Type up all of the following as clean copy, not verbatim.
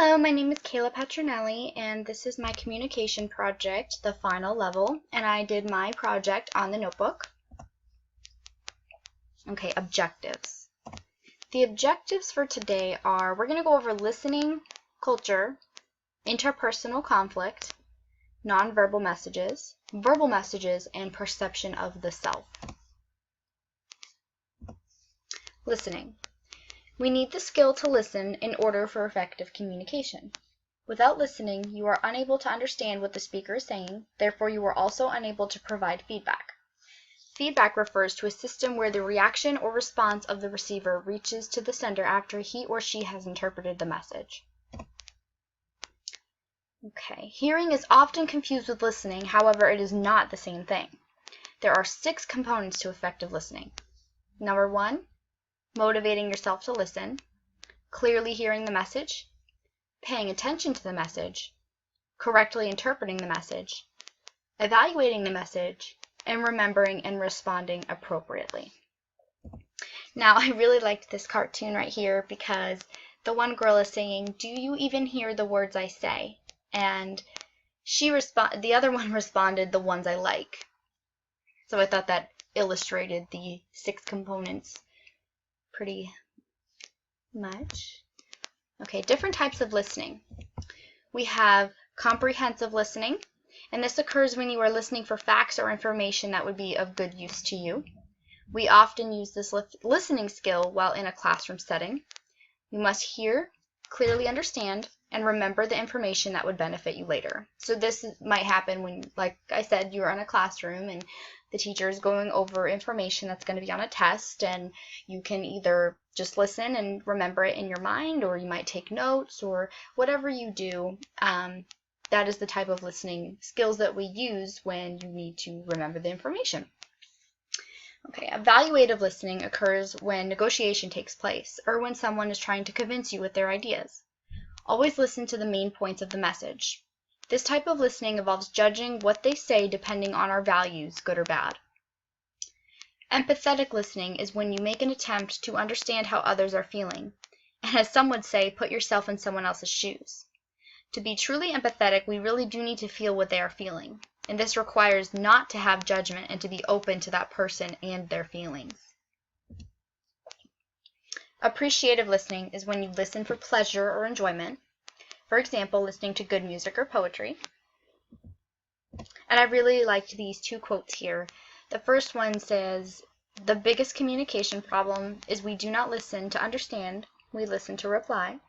Hello, my name is Kayla Petronelli, and this is my communication project, the final level, and I did my project on the notebook. Okay, objectives. The objectives for today are, we're going to go over listening, culture, interpersonal conflict, nonverbal messages, verbal messages, and perception of the self. Listening. We need the skill to listen in order for effective communication. Without listening, you are unable to understand what the speaker is saying, therefore you are also unable to provide feedback. Feedback refers to a system where the reaction or response of the receiver reaches to the sender after he or she has interpreted the message. Okay, hearing is often confused with listening, however it is not the same thing. There are 6 components to effective listening. Number 1, motivating yourself to listen, clearly hearing the message, paying attention to the message, correctly interpreting the message, evaluating the message, and remembering and responding appropriately. Now, I really liked this cartoon right here because the one girl is saying, "Do you even hear the words I say?" And the other one responded, "The ones I like." So I thought that illustrated the 6 components pretty much. Okay, different types of listening. We have comprehensive listening, and this occurs when you are listening for facts or information that would be of good use to you. We often use this listening skill while in a classroom setting. You must hear, clearly understand, and remember the information that would benefit you later. So this might happen when, like I said, you're in a classroom and the teacher is going over information that's going to be on a test, and you can either just listen and remember it in your mind, or you might take notes, or whatever you do. That is the type of listening skills that we use when you need to remember the information. Okay, evaluative listening occurs when negotiation takes place, or when someone is trying to convince you with their ideas. Always listen to the main points of the message. This type of listening involves judging what they say depending on our values, good or bad. Empathetic listening is when you make an attempt to understand how others are feeling, and as some would say, put yourself in someone else's shoes. To be truly empathetic, we really do need to feel what they are feeling, and this requires not to have judgment and to be open to that person and their feelings. Appreciative listening is when you listen for pleasure or enjoyment. For example, listening to good music or poetry. And I really liked these 2 quotes here. The first one says, "The biggest communication problem is we do not listen to understand, we listen to reply."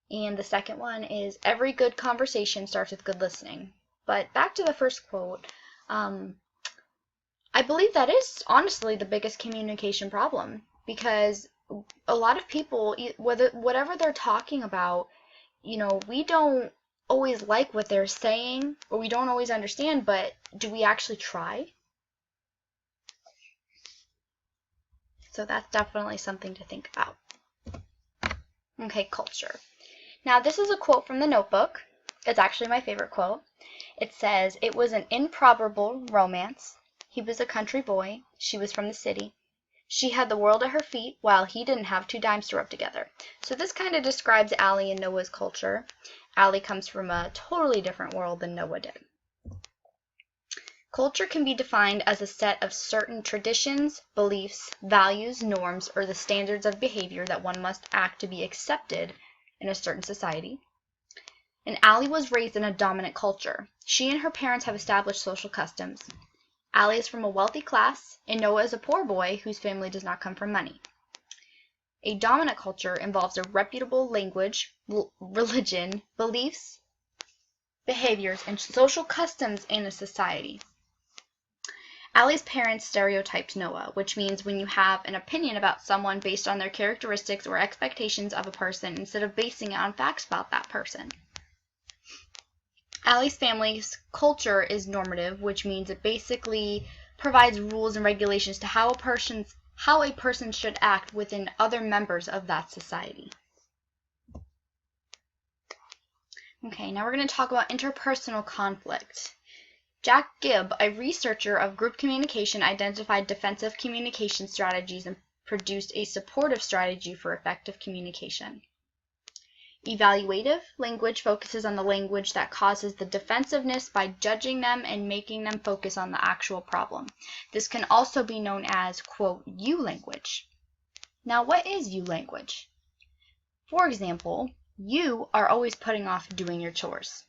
And the second one is, "Every good conversation starts with good listening." But back to the first quote, I believe that is honestly the biggest communication problem, because a lot of people, whatever they're talking about, we don't always like what they're saying, or we don't always understand, but do we actually try? So that's definitely something to think about. Okay, culture. Now this is a quote from the notebook. It's actually my favorite quote. It says, "It was an improbable romance. He was a country boy. She was from the city. She had the world at her feet, while he didn't have 2 dimes to rub together." So this kind of describes Allie and Noah's culture. Allie comes from a totally different world than Noah did. Culture can be defined as a set of certain traditions, beliefs, values, norms, or the standards of behavior that one must act to be accepted in a certain society. And Allie was raised in a dominant culture. She and her parents have established social customs. Allie is from a wealthy class, and Noah is a poor boy whose family does not come from money. A dominant culture involves a reputable language, religion, beliefs, behaviors, and social customs in a society. Allie's parents stereotyped Noah, which means when you have an opinion about someone based on their characteristics or expectations of a person instead of basing it on facts about that person. Allie's family's culture is normative, which means it basically provides rules and regulations to how a person should act within other members of that society. Okay, now we're going to talk about interpersonal conflict. Jack Gibb, a researcher of group communication, identified defensive communication strategies and produced a supportive strategy for effective communication. Evaluative language focuses on the language that causes the defensiveness by judging them and making them focus on the actual problem. This can also be known as, quote, you language. Now, what is you language? For example, you are always putting off doing your chores.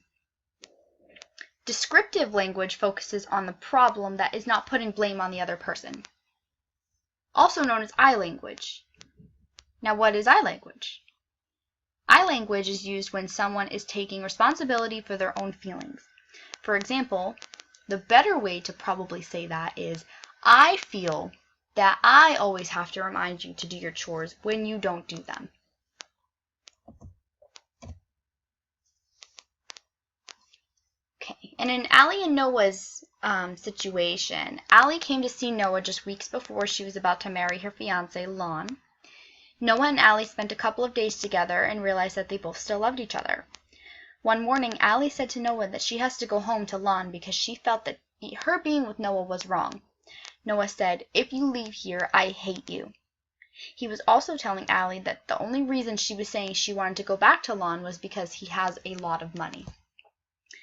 Descriptive language focuses on the problem that is not putting blame on the other person. Also known as I language. Now, what is I language? I language is used when someone is taking responsibility for their own feelings. For example, the better way to probably say that is, I feel that I always have to remind you to do your chores when you don't do them. Okay, and in Allie and Noah's situation, Allie came to see Noah just weeks before she was about to marry her fiance, Lon. Noah and Allie spent a couple of days together and realized that they both still loved each other. One morning, Allie said to Noah that she has to go home to Lon because she felt that her being with Noah was wrong. Noah said, "If you leave here, I hate you." He was also telling Allie that the only reason she was saying she wanted to go back to Lon was because he has a lot of money.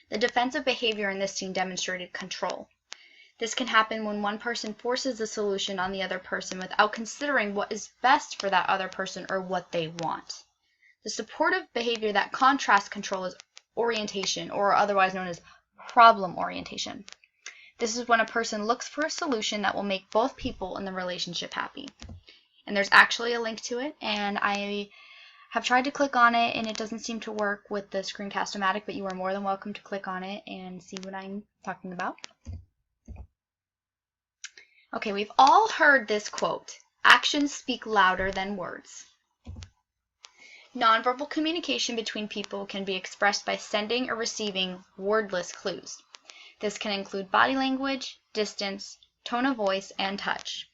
The defensive behavior in this scene demonstrated control. This can happen when one person forces a solution on the other person without considering what is best for that other person or what they want. The supportive behavior that contrasts control is orientation, or otherwise known as problem orientation. This is when a person looks for a solution that will make both people in the relationship happy. And there's actually a link to it, and I have tried to click on it, and it doesn't seem to work with the Screencast-O-Matic, but you are more than welcome to click on it and see what I'm talking about. Okay, we've all heard this quote, "Actions speak louder than words." Nonverbal communication between people can be expressed by sending or receiving wordless clues. This can include body language, distance, tone of voice, and touch.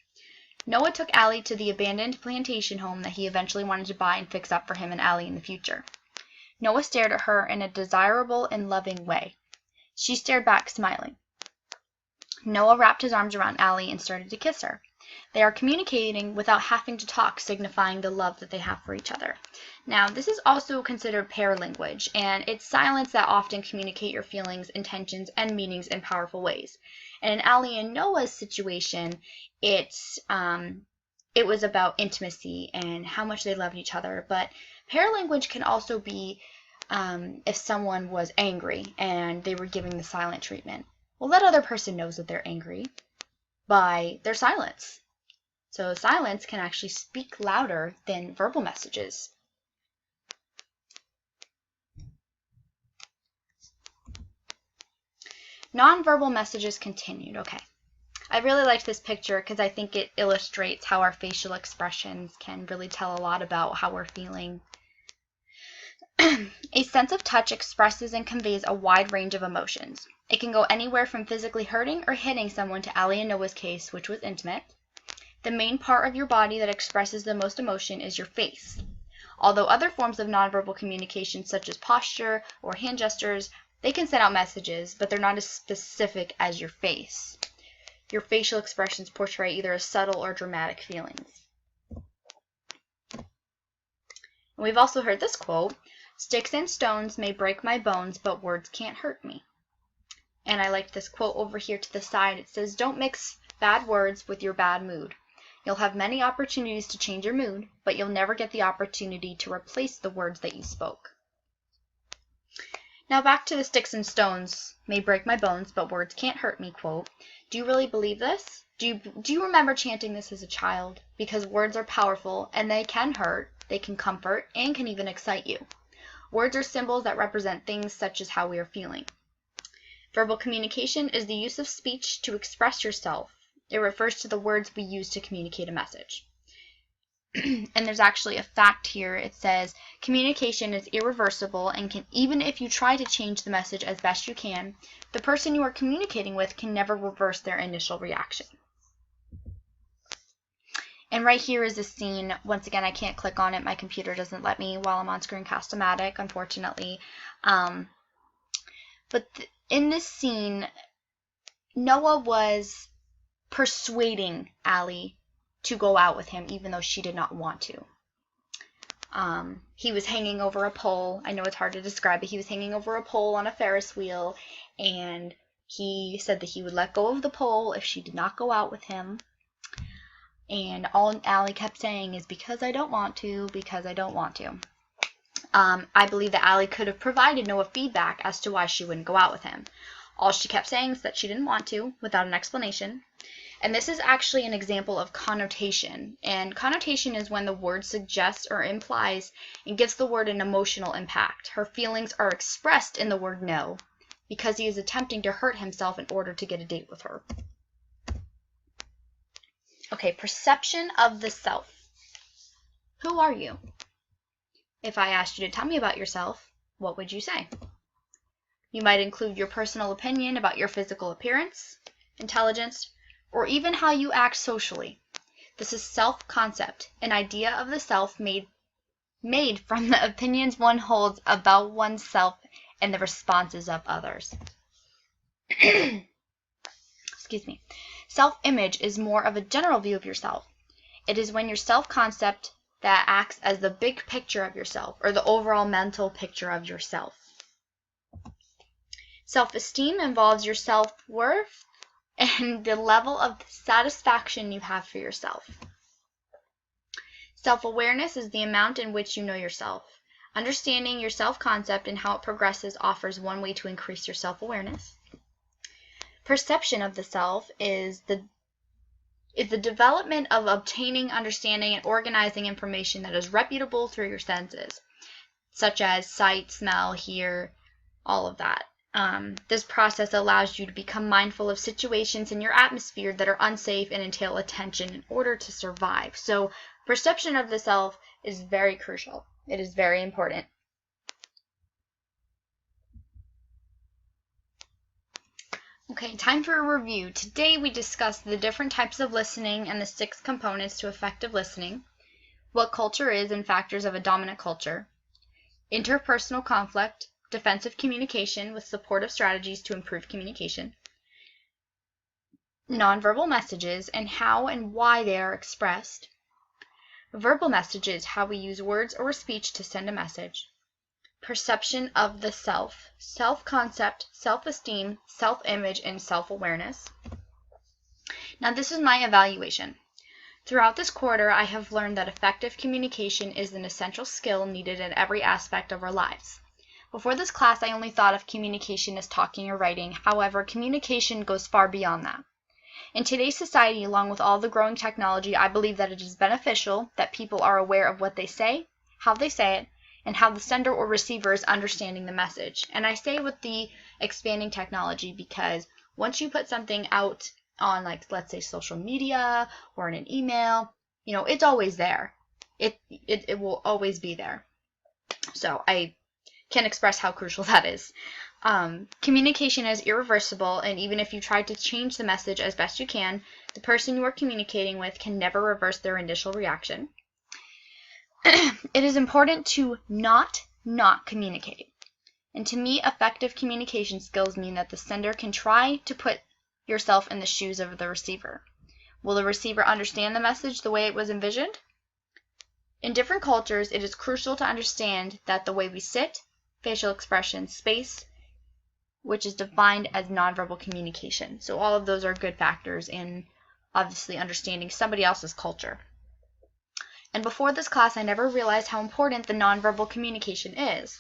Noah took Allie to the abandoned plantation home that he eventually wanted to buy and fix up for him and Allie in the future. Noah stared at her in a desirable and loving way. She stared back, smiling. Noah wrapped his arms around Allie and started to kiss her. They are communicating without having to talk, signifying the love that they have for each other. Now, this is also considered paralanguage, and it's silence that often communicate your feelings, intentions, and meanings in powerful ways. And in Allie and Noah's situation, it was about intimacy and how much they loved each other. But paralanguage can also be if someone was angry and they were giving the silent treatment. Well, that other person knows that they're angry by their silence. So silence can actually speak louder than verbal messages. Nonverbal messages continued. Okay. I really liked this picture because I think it illustrates how our facial expressions can really tell a lot about how we're feeling. A sense of touch expresses and conveys a wide range of emotions. It can go anywhere from physically hurting or hitting someone to Allie and Noah's case, which was intimate. The main part of your body that expresses the most emotion is your face. Although other forms of nonverbal communication, such as posture or hand gestures, they can send out messages, but they're not as specific as your face. Your facial expressions portray either a subtle or dramatic feelings. And we've also heard this quote, "Sticks and stones may break my bones, but words can't hurt me." And I like this quote over here to the side. It says, "Don't mix bad words with your bad mood. You'll have many opportunities to change your mood, but you'll never get the opportunity to replace the words that you spoke." Now back to the "sticks and stones may break my bones, but words can't hurt me" quote. Do you really believe this? Do you remember chanting this as a child? Because words are powerful, and they can hurt, they can comfort, and can even excite you. Words are symbols that represent things such as how we are feeling. Verbal communication is the use of speech to express yourself. It refers to the words we use to communicate a message. And there's actually a fact here. It says, communication is irreversible and can, even if you try to change the message as best you can, the person you are communicating with can never reverse their initial reaction. And right here is a scene. Once again, I can't click on it. My computer doesn't let me while I'm on Screencast-O-Matic, unfortunately. But in this scene, Noah was persuading Allie to go out with him, even though she did not want to. He was hanging over a pole. I know it's hard to describe, but he was hanging over a pole on a Ferris wheel, and he said that he would let go of the pole if she did not go out with him. And all Allie kept saying is, because I don't want to, because I don't want to. I believe that Allie could have provided no feedback as to why she wouldn't go out with him. All she kept saying is that she didn't want to, without an explanation. And this is actually an example of connotation. And connotation is when the word suggests or implies and gives the word an emotional impact. Her feelings are expressed in the word no, because he is attempting to hurt himself in order to get a date with her. Okay, perception of the self. Who are you? If I asked you to tell me about yourself, what would you say? You might include your personal opinion about your physical appearance, intelligence, or even how you act socially. This is self-concept, an idea of the self made from the opinions one holds about oneself and the responses of others. Excuse me. Self-image is more of a general view of yourself. It is when your self-concept that acts as the big picture of yourself, or the overall mental picture of yourself. Self-esteem involves your self-worth and the level of satisfaction you have for yourself. Self-awareness is the amount in which you know yourself. Understanding your self-concept and how it progresses offers one way to increase your self-awareness. Perception of the self is the development of obtaining, understanding, and organizing information that is reputable through your senses, such as sight, smell, hear, all of that. This process allows you to become mindful of situations in your atmosphere that are unsafe and entail attention in order to survive. So perception of the self is very crucial. It is very important. Okay, time for a review. Today we discussed the different types of listening and the 6 components to effective listening, what culture is and factors of a dominant culture, interpersonal conflict, defensive communication with supportive strategies to improve communication, nonverbal messages and how and why they are expressed, verbal messages, how we use words or speech to send a message, perception of the self, self-concept, self-esteem, self-image, and self-awareness. Now this is my evaluation. Throughout this quarter, I have learned that effective communication is an essential skill needed in every aspect of our lives. Before this class, I only thought of communication as talking or writing. However, communication goes far beyond that. In today's society, along with all the growing technology, I believe that it is beneficial that people are aware of what they say, how they say it, and how the sender or receiver is understanding the message. And I say with the expanding technology because once you put something out on, like, let's say social media or in an email, it's always there. It will always be there. So I can express how crucial that is. Communication is irreversible, and even if you try to change the message as best you can, the person you are communicating with can never reverse their initial reaction. It is important to not communicate. And to me, effective communication skills mean that the sender can try to put yourself in the shoes of the receiver. Will the receiver understand the message the way it was envisioned? In different cultures, it is crucial to understand that the way we sit, facial expression, space, which is defined as nonverbal communication. So all of those are good factors in obviously understanding somebody else's culture. And before this class, I never realized how important the nonverbal communication is.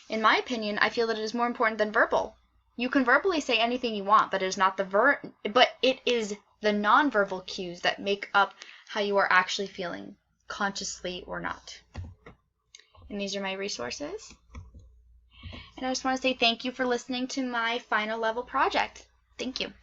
In my opinion, I feel that it is more important than verbal. You can verbally say anything you want, but it is the nonverbal cues that make up how you are actually feeling, consciously or not. And these are my resources. And I just want to say thank you for listening to my final level project. Thank you.